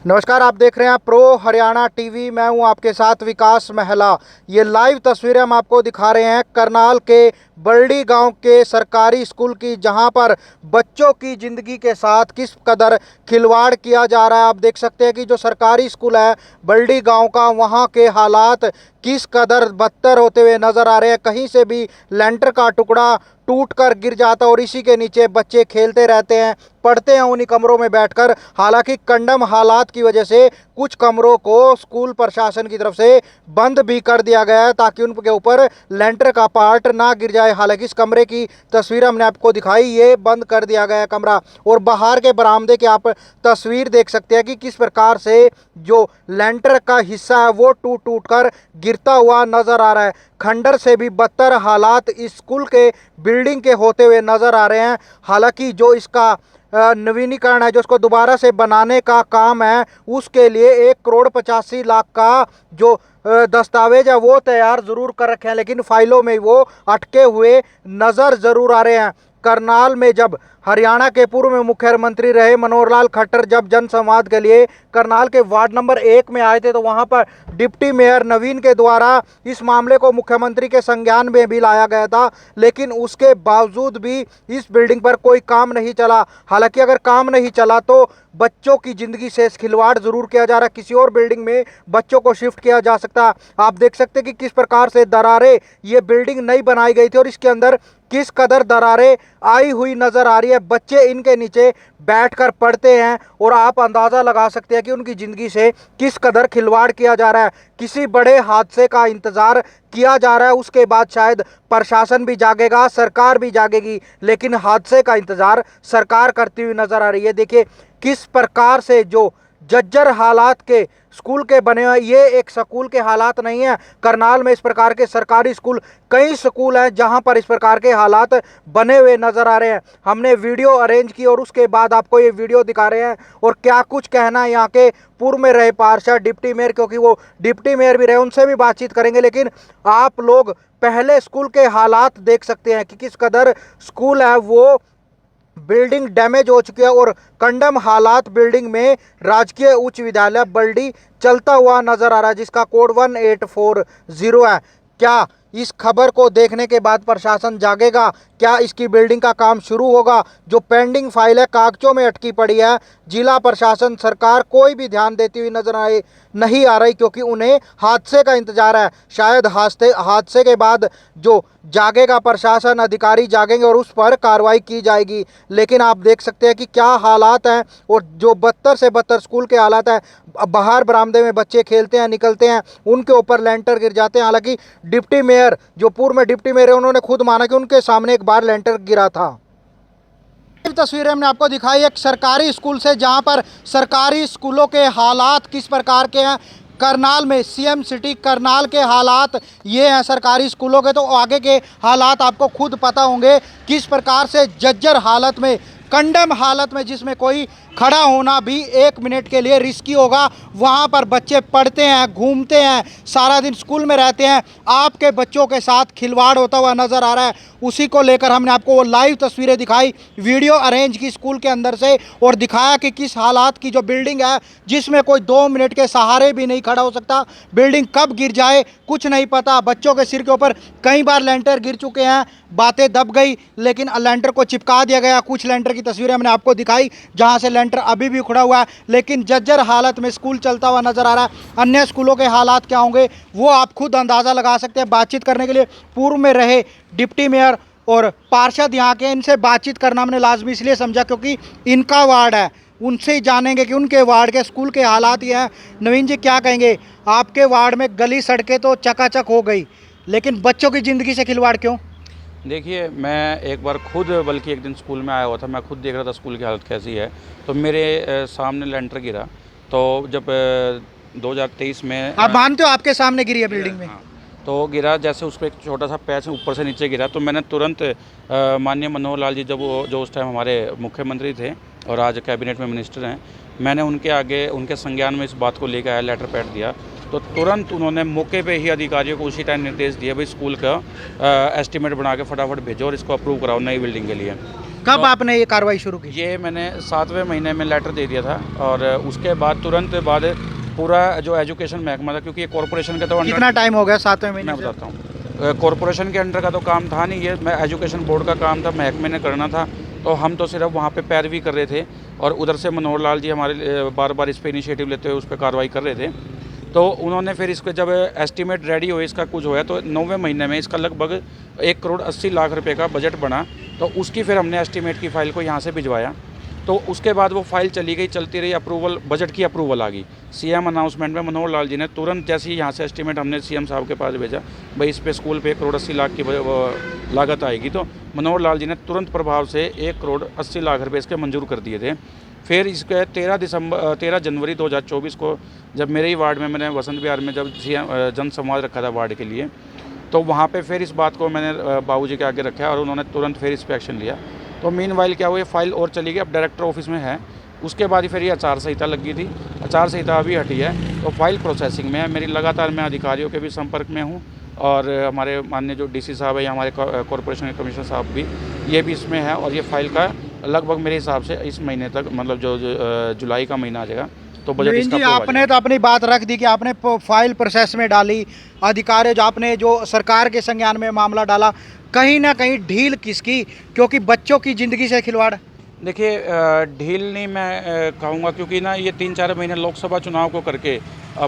नमस्कार, आप देख रहे हैं प्रो हरियाणा टीवी। मैं हूं आपके साथ विकास महला। ये लाइव तस्वीरें हम आपको दिखा रहे हैं करनाल के बरड़ी गांव के सरकारी स्कूल की, जहां पर बच्चों की ज़िंदगी के साथ किस कदर खिलवाड़ किया जा रहा है। आप देख सकते हैं कि जो सरकारी स्कूल है बरड़ी गांव का, वहां के हालात किस कदर बदतर होते हुए नज़र आ रहे हैं। कहीं से भी लेंटर का टुकड़ा टूट कर गिर जाता है और इसी के नीचे बच्चे खेलते रहते हैं, पढ़ते हैं उन्हीं कमरों में बैठकर। हालांकि कंडम हालात की वजह से कुछ कमरों को स्कूल प्रशासन की तरफ से बंद भी कर दिया गया है ताकि उनके ऊपर लेंटर का पार्ट ना गिर जाए। हालांकि इस कमरे की तस्वीर हमने आपको दिखाई, ये बंद कर दिया गया है कमरा। और बाहर के बरामदे की आप तस्वीर देख सकते हैं कि किस प्रकार से जो लेंटर का हिस्सा है वो टूट टूट कर गिरता हुआ नजर आ रहा है। खंडर से भी बदतर हालात इस स्कूल के बिल्डिंग के होते हुए नजर आ रहे हैं। हालांकि जो इसका नवीनीकरण है, जो उसको दोबारा से बनाने का काम है, उसके लिए 1,85,00,000 का जो दस्तावेज है वो तैयार जरूर कर रखे हैं, लेकिन फाइलों में वो अटके हुए नज़र ज़रूर आ रहे हैं। करनाल में जब हरियाणा के पूर्व में मुख्यमंत्री रहे मनोहर लाल खट्टर जब जनसंवाद के लिए करनाल के वार्ड नंबर 1 में आए थे, तो वहां पर डिप्टी मेयर नवीन के द्वारा इस मामले को मुख्यमंत्री के संज्ञान में भी लाया गया था, लेकिन उसके बावजूद भी इस बिल्डिंग पर कोई काम नहीं चला। हालांकि अगर काम नहीं चला तो बच्चों की ज़िंदगी से खिलवाड़ ज़रूर किया जा रहा है, किसी और बिल्डिंग में बच्चों को शिफ्ट किया जा सकता है। आप देख सकते हैं कि किस प्रकार से दरारें, ये बिल्डिंग नई बनाई गई थी और इसके अंदर किस कदर दरारें आई हुई नज़र आ रही है। बच्चे इनके नीचे बैठकर पढ़ते हैं और आप अंदाज़ा लगा सकते हैं कि उनकी ज़िंदगी से किस कदर खिलवाड़ किया जा रहा है। किसी बड़े हादसे का इंतज़ार किया जा रहा है, उसके बाद शायद प्रशासन भी जागेगा, सरकार भी जागेगी, लेकिन हादसे का इंतज़ार सरकार करती हुई नज़र आ रही है। देखिए किस प्रकार से जो जर्जर हालात के स्कूल के बने हुए, ये एक स्कूल के हालात नहीं है। करनाल में इस प्रकार के सरकारी स्कूल, कई स्कूल हैं जहां पर इस प्रकार के हालात बने हुए नज़र आ रहे हैं। हमने वीडियो अरेंज की और उसके बाद आपको ये वीडियो दिखा रहे हैं। और क्या कुछ कहना है यहाँ के पूर्व में रहे पार्षद डिप्टी मेयर, क्योंकि वो डिप्टी मेयर भी रहे, उनसे भी बातचीत करेंगे। लेकिन आप लोग पहले स्कूल के हालात देख सकते हैं कि किस कदर स्कूल है वो बिल्डिंग डैमेज हो चुकी है और कंडम हालात बिल्डिंग में राजकीय उच्च विद्यालय बरड़ी चलता हुआ नजर आ रहा है, जिसका कोड 1840 है। क्या इस खबर को देखने के बाद प्रशासन जागेगा? क्या इसकी बिल्डिंग का काम शुरू होगा? जो पेंडिंग फाइल है, कागजों में अटकी पड़ी है, जिला प्रशासन, सरकार कोई भी ध्यान देती हुई नजर नहीं आ रही, क्योंकि उन्हें हादसे का इंतजार है। शायद हादसे के बाद जो जागेगा प्रशासन, अधिकारी जागेंगे और उस पर कार्रवाई की जाएगी। लेकिन आप देख सकते हैं कि क्या हालात हैं और जो बदतर से बदतर स्कूल के हालात हैं। बाहर बरामदे में बच्चे खेलते हैं, निकलते हैं, उनके ऊपर लेंटर गिर जाते हैं। हालांकि डिप्टी मेयर, जो पूर्व में डिप्टी मेयर है, उन्होंने खुद माना कि उनके सामने एक बार लेंटर गिरा था। तस्वीरें हमने आपको दिखाई एक सरकारी स्कूल से, जहां पर सरकारी स्कूलों के हालात किस प्रकार के हैं। करनाल में सीएम सिटी करनाल के हालात ये हैं सरकारी स्कूलों के, तो आगे के हालात आपको खुद पता होंगे किस प्रकार से जर्जर हालत में, कंडम हालत में, जिसमें कोई खड़ा होना भी 1 मिनट के लिए रिस्की होगा। वहाँ पर बच्चे पढ़ते हैं, घूमते हैं, सारा दिन स्कूल में रहते हैं। आपके बच्चों के साथ खिलवाड़ होता हुआ नज़र आ रहा है। उसी को लेकर हमने आपको वो लाइव तस्वीरें दिखाई, वीडियो अरेंज की स्कूल के अंदर से, और दिखाया कि किस हालात की जो बिल्डिंग है, जिसमें कोई 2 मिनट के सहारे भी नहीं खड़ा हो सकता। बिल्डिंग कब गिर जाए कुछ नहीं पता। बच्चों के सिर के ऊपर कई बार लेंटर गिर चुके हैं, बातें दब गई, लेकिन लेंटर को चिपका दिया गया। कुछ लेंटर की तस्वीरें हमने आपको दिखाई जहां से लेंटर अभी भी उखड़ा हुआ है, लेकिन जर्जर हालत में स्कूल चलता हुआ नजर आ रहा है। अन्य स्कूलों के हालात क्या होंगे वो आप खुद अंदाज़ा लगा सकते हैं। बातचीत करने के लिए पूर्व में रहे डिप्टी मेयर और पार्षद यहाँ के, इनसे बातचीत करना हमने लाजमी इसलिए समझा क्योंकि इनका वार्ड है, उनसे ही जानेंगे कि उनके वार्ड के स्कूल के हालात ये हैं। नवीन जी, क्या कहेंगे? आपके वार्ड में गली सड़कें तो चकाचक हो गई, लेकिन बच्चों की ज़िंदगी से खिलवाड़ क्यों? देखिए, मैं एक बार खुद, बल्कि एक दिन स्कूल में आया हुआ था, मैं खुद देख रहा था स्कूल की हालत कैसी है, तो मेरे सामने लेंटर गिरा। तो जब 2023 में आप मानते हो आपके सामने गिरी है बिल्डिंग में? हाँ, तो गिरा, जैसे उस पर एक छोटा सा पैच ऊपर से नीचे गिरा, तो मैंने तुरंत माननीय मनोहर लाल जी, जब वो जो उस टाइम हमारे मुख्यमंत्री थे और आज कैबिनेट में मिनिस्टर हैं, मैंने उनके आगे, उनके संज्ञान में इस बात को लेकर आया, लेटर पैड दिया। तो तुरंत उन्होंने मौके पे ही अधिकारियों को उसी टाइम निर्देश दिया, भाई स्कूल का एस्टीमेट बना के फटाफट भेजो और इसको अप्रूव कराओ नई बिल्डिंग के लिए। कब आपने ये कार्रवाई शुरू की? ये मैंने 7वें महीने में लेटर दे दिया था और उसके बाद तुरंत बाद पूरा जो एजुकेशन महकमा था, क्योंकि ये कॉरपोरेशन का तो कितना टाइम हो गया 7वें महीने मैं से? बताता हूँ, कॉरपोरेशन के अंडर का तो काम था नहीं, ये मैं एजुकेशन बोर्ड का काम था, महकमे ने करना था। तो हम तो सिर्फ वहाँ पे पैरवी कर रहे थे और उधर से मनोहर लाल जी हमारे बार बार इस पर इनिशिएटिव लेते हुए उस पर कार्रवाई कर रहे थे। तो उन्होंने फिर इसको जब एस्टीमेट रेडी हुए, इसका कुछ होया, तो 9वें महीने में इसका लगभग 1,80,00,000 रुपये का बजट बना। तो उसकी फिर हमने एस्टीमेट की फ़ाइल को यहाँ से भिजवाया। तो उसके बाद वो फाइल चली गई, चलती रही, अप्रूवल, बजट की अप्रूवल आ गई। सीएम अनाउंसमेंट में मनोहर लाल जी ने तुरंत जैसे ही यहाँ से एस्टीमेट हमने सीएम साहब के पास भेजा, भाई इस पे स्कूल पे 1,80,00,000 की लागत आएगी, तो मनोहर लाल जी ने तुरंत प्रभाव से 1,80,00,000 रुपये इसके मंजूर कर दिए थे। फिर इसके 13 जनवरी 2024 को जब मेरे ही वार्ड में मैंने वसंत विहार में जब जन संवाद रखा था वार्ड के लिए, तो वहाँ पे फिर इस बात को मैंने बाबूजी के आगे रखा और उन्होंने तुरंत फिर इस पर एक्शन लिया। तो मीनवाइल क्या हुआ, ये फाइल और चली गई, अब डायरेक्टर ऑफिस में है। उसके बाद ही फिर ये आचार संहिता लगी थी, आचार संहिता अभी हटी है, तो फाइल प्रोसेसिंग में है। मेरी लगातार मैं अधिकारियों के भी संपर्क में हूँ और हमारे माननीय जो डीसी साहब है या हमारे कॉरपोरेशन के कमिश्नर साहब भी, ये भी इसमें है। और ये फाइल का लगभग मेरे हिसाब से इस महीने तक, मतलब जो जुलाई का महीना आ जाएगा, तो बजट नवीन इसका जी, approve आ आपने तो अपनी बात रख दी कि आपने फाइल प्रोसेस में डाली, अधिकारी जो आपने जो सरकार के संज्ञान में मामला डाला, कहीं ना कहीं ढील किसकी? क्योंकि बच्चों की ज़िंदगी से खिलवाड़। देखिए, ढील नहीं मैं कहूँगा, क्योंकि ना ये 3-4 महीने लोकसभा चुनाव को करके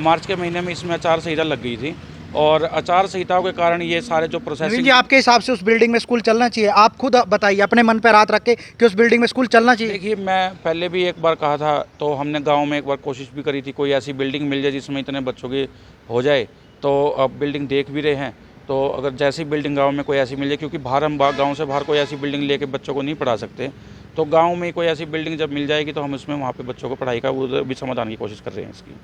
मार्च के महीने में इसमें आचार संहिता लग गई थी और आचार संहिताओं के कारण ये सारे जो नवीन प्रोसेसिंग। जी, आपके हिसाब से उस बिल्डिंग में स्कूल चलना चाहिए? आप खुद बताइए, अपने मन पर हाथ रख के, कि उस बिल्डिंग में स्कूल चलना चाहिए। देखिए, मैं पहले भी एक बार कहा था, तो हमने गांव में एक बार कोशिश भी करी थी, कोई ऐसी बिल्डिंग मिल जाए जिसमें इतने बच्चों की हो जाए। तो अब बिल्डिंग देख भी रहे हैं, तो अगर जैसी बिल्डिंग गांव में कोई ऐसी मिल जाए, क्योंकि बाहर हम गांव से बाहर कोई ऐसी बिल्डिंग लेके बच्चों को नहीं पढ़ा सकते, तो गांव में कोई ऐसी बिल्डिंग जब मिल जाएगी तो हम उसमें वहाँ पे बच्चों को पढ़ाई का वो भी समाधान की कोशिश कर रहे हैं इसकी।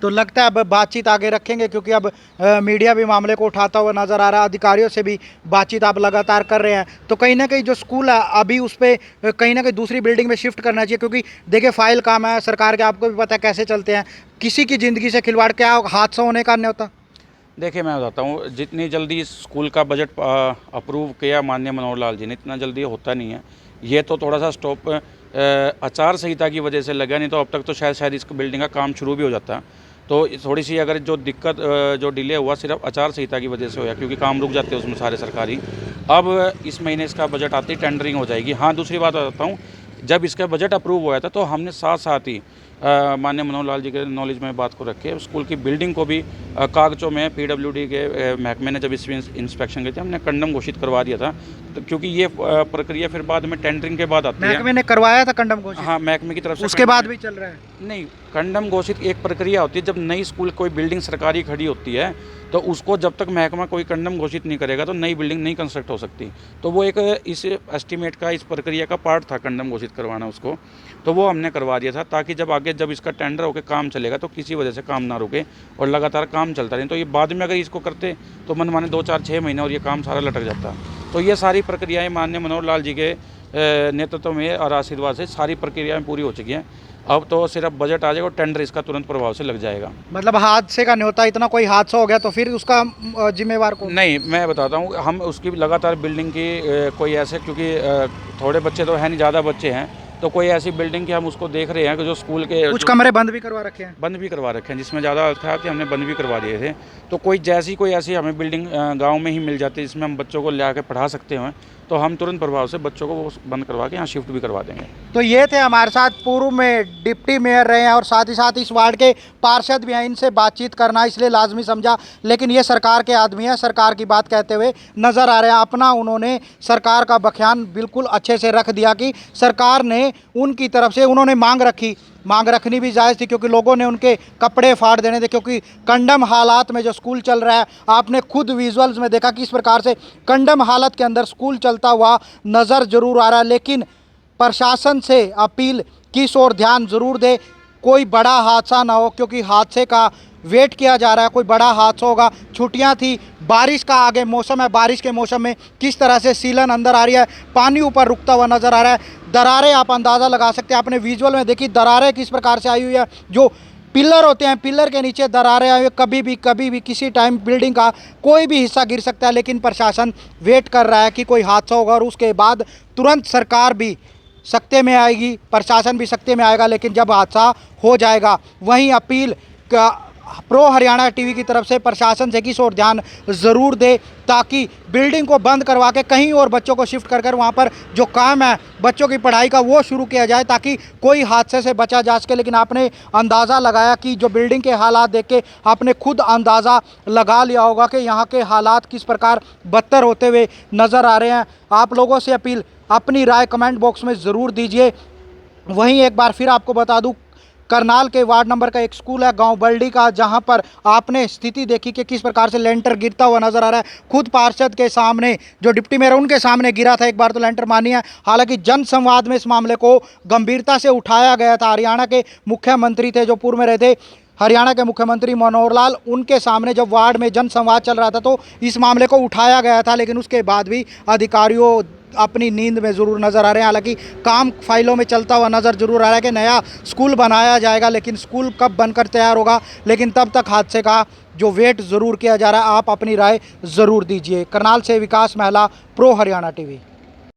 तो लगता है अब बातचीत आगे रखेंगे, क्योंकि अब मीडिया भी मामले को उठाता हुआ नज़र आ रहा है, अधिकारियों से भी बातचीत आप लगातार कर रहे हैं, तो कहीं ना कहीं जो स्कूल है अभी उस पर कहीं ना कहीं दूसरी बिल्डिंग में शिफ्ट करना चाहिए। क्योंकि देखिए, फाइल काम है सरकार के, आपको भी पता है कैसे चलते हैं, किसी की ज़िंदगी से खिलवाड़, क्या हादसा होने का नहीं होता। देखिए, मैं बताता हूँ, जितनी जल्दी इस स्कूल का बजट अप्रूव किया माननीय मनोहर लाल जी ने, इतना जल्दी होता नहीं है। ये तो थोड़ा सा स्टॉप आचार संहिता की वजह से लगा, नहीं तो अब तक तो शायद इस बिल्डिंग का काम शुरू भी हो जाता। तो थोड़ी सी अगर जो दिक्कत जो डिले हुआ, सिर्फ आचार संहिता की वजह से हुआ, क्योंकि काम रुक जाते हैं उसमें सारे सरकारी। अब इस महीने इसका बजट आते ही टेंडरिंग हो जाएगी। हाँ, दूसरी बात बताता हूँ, जब इसका बजट अप्रूव हुआ था तो हमने साथ साथ ही माननीय मनोहर लाल जी के नॉलेज में बात को रखे, स्कूल की बिल्डिंग को भी कागजों में पीडब्ल्यूडी के महकमे ने जब इसमें इंस्पेक्शन की थी, हमने कंडम घोषित करवा दिया था। तो क्योंकि ये प्रक्रिया फिर बाद में टेंडरिंग के बाद आती है। महकमे ने करवाया था कंडम घोषित? हाँ, महकमे की तरफ से। उसके बाद भी चल रहा है? नहीं, कंडम घोषित एक प्रक्रिया होती है, जब नई स्कूल कोई बिल्डिंग सरकारी खड़ी होती है तो उसको जब तक महकमा कोई कंडम घोषित नहीं करेगा तो नई बिल्डिंग नहीं कंस्ट्रक्ट हो सकती। तो वो एक इस एस्टीमेट का, इस प्रक्रिया का पार्ट था कंडम घोषित करवाना उसको, तो वो हमने करवा दिया था, ताकि जब आगे जब इसका टेंडर होकर काम चलेगा तो किसी वजह से काम ना रुके और लगातार काम चलता रहे। तो ये बाद में अगर इसको करते तो मनमाने 2-4-6 महीने और ये काम सारा लटक जाता। तो ये सारी प्रक्रियाएँ माननीय मनोहर लाल जी के नेतृत्व में और आशीर्वाद से सारी प्रक्रियाएँ पूरी हो चुकी हैं। अब तो सिर्फ बजट आ जाएगा और टेंडर इसका तुरंत प्रभाव से लग जाएगा। मतलब हादसे का नहीं होता, इतना कोई हादसा हो गया तो फिर उसका जिम्मेवार कौन? नहीं, मैं बताता हूँ, हम उसकी लगातार बिल्डिंग की कोई ऐसे, क्योंकि थोड़े बच्चे तो हैं नहीं, ज़्यादा बच्चे हैं, तो कोई ऐसी बिल्डिंग की हम उसको देख रहे हैं कि जो स्कूल के कुछ कमरे बंद भी करवा रखे हैं? बंद भी करवा रखे हैं, जिसमें ज़्यादा था कि हमने बंद भी करवा दिए थे। तो कोई ऐसी हमें बिल्डिंग गांव में ही मिल जाती है जिसमें हम बच्चों को ले आकर पढ़ा सकते हैं, तो हम तुरंत प्रभाव से बच्चों को वो बंद करवा के यहाँ शिफ्ट भी करवा देंगे। तो ये थे हमारे साथ पूर्व में डिप्टी मेयर रहे हैं और साथ ही साथ इस वार्ड के पार्षद भी हैं, इनसे बातचीत करना इसलिए लाजमी समझा। लेकिन ये सरकार के आदमी हैं, सरकार की बात कहते हुए नज़र आ रहे हैं। अपना उन्होंने सरकार का बयान बिल्कुल अच्छे से रख दिया कि सरकार ने उनकी तरफ से उन्होंने मांग रखी, मांग रखनी भी जायज़ थी, क्योंकि लोगों ने उनके कपड़े फाड़ देने थे। क्योंकि कंडम हालात में जो स्कूल चल रहा है, आपने खुद विजुअल्स में देखा कि इस प्रकार से कंडम हालत के अंदर स्कूल चलता हुआ नज़र ज़रूर आ रहा है। लेकिन प्रशासन से अपील किस ओर ध्यान ज़रूर दे, कोई बड़ा हादसा ना हो, क्योंकि हादसे का वेट किया जा रहा है, कोई बड़ा हादसा होगा। छुट्टियां थी, बारिश का आगे मौसम है, बारिश के मौसम में किस तरह से सीलन अंदर आ रही है, पानी ऊपर रुकता हुआ नज़र आ रहा है, दरारें आप अंदाज़ा लगा सकते हैं, आपने विजुअल में देखी दरारें किस प्रकार से आई हुई है, जो पिलर होते हैं, पिलर के नीचे दरारें आए, कभी भी किसी टाइम बिल्डिंग का कोई भी हिस्सा गिर सकता है। लेकिन प्रशासन वेट कर रहा है कि कोई हादसा होगा और उसके बाद तुरंत सरकार भी सख्ते में आएगी, प्रशासन भी सख्ते में आएगा। लेकिन जब हादसा हो जाएगा, वहीं अपील का प्रो हरियाणा टीवी की तरफ से प्रशासन से कि इस ओर ध्यान ज़रूर दे, ताकि बिल्डिंग को बंद करवा के कहीं और बच्चों को शिफ्ट कर वहाँ पर जो काम है बच्चों की पढ़ाई का वो शुरू किया जाए, ताकि कोई हादसे से बचा जा सके। लेकिन आपने अंदाज़ा लगाया कि जो बिल्डिंग के हालात देख के आपने खुद अंदाज़ा लगा लिया होगा कि यहाँ के हालात किस प्रकार बदतर होते हुए नज़र आ रहे हैं। आप लोगों से अपील, अपनी राय कमेंट बॉक्स में ज़रूर दीजिए। वहीं एक बार फिर आपको बता दूं, करनाल के वार्ड नंबर का एक स्कूल है गांव बल्डी का, जहां पर आपने स्थिति देखी कि किस प्रकार से लेंटर गिरता हुआ नजर आ रहा है। खुद पार्षद के सामने जो डिप्टी मेयर उनके सामने गिरा था एक बार, तो लेंटर मानिए। हालांकि जन संवाद में इस मामले को गंभीरता से उठाया गया था। हरियाणा के मुख्यमंत्री थे जो पूर्व में रहे थे, हरियाणा के मुख्यमंत्री मनोहर लाल, उनके सामने जब वार्ड में जन संवाद चल रहा था तो इस मामले को उठाया गया था। लेकिन उसके बाद भी अधिकारियों अपनी नींद में ज़रूर नज़र आ रहे हैं। हालांकि काम फाइलों में चलता हुआ नज़र ज़रूर आ रहा है कि नया स्कूल बनाया जाएगा, लेकिन स्कूल कब बनकर तैयार होगा, लेकिन तब तक हादसे का जो वेट ज़रूर किया जा रहा है। आप अपनी राय ज़रूर दीजिए। करनाल से विकास महला, प्रो हरियाणा टीवी।